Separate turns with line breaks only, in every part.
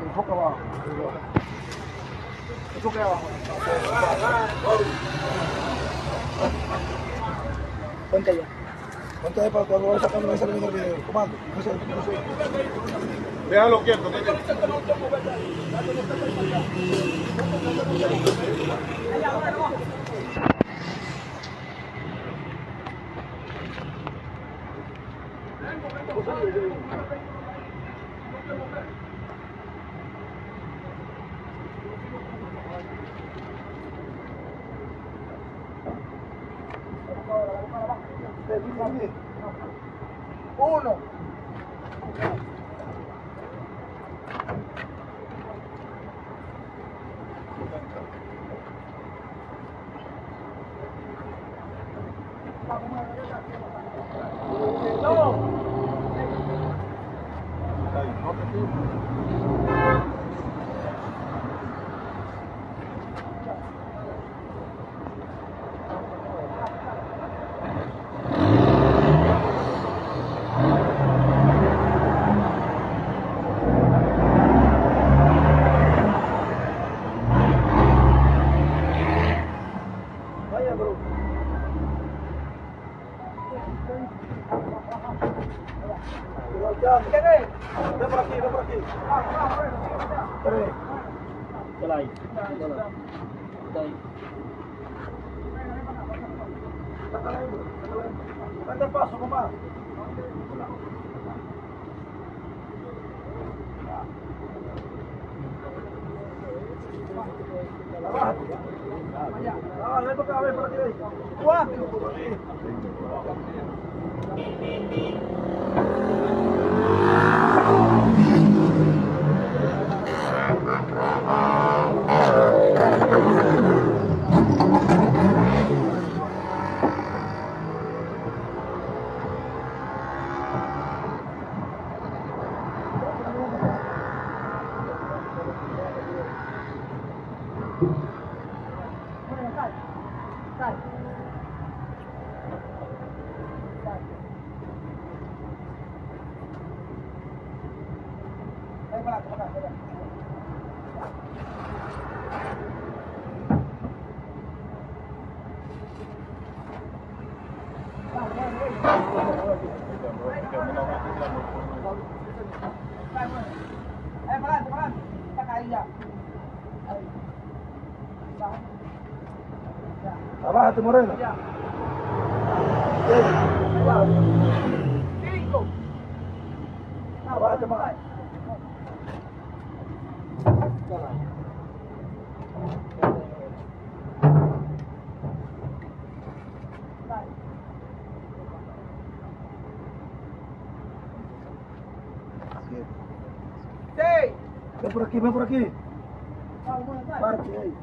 Enfoca abajo. Enfoca abajo. Ponte allá. Ponte ahí para cuando vaya sacando ese video. Comando. No sé.
Déjalo quieto.
Uno. Vaya, bro. Ven por aquí, ven por aquí. Dale ahí. Vente el paso, mamá. Ven por acá, ven por aquí. Cuatro. Abájate, Moreno. Cinco. Abájate más. Seis. Ven por aquí, ven por aquí. Parte ahí.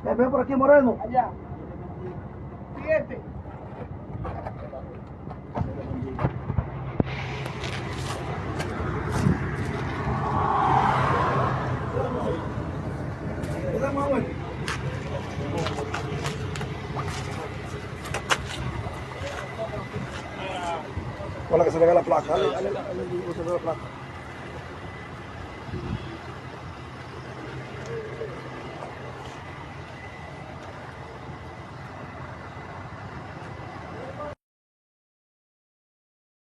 Ven por aquí, Moreno. Allá. Siete. Con la que se le vea la placa. Dale, se ve la placa.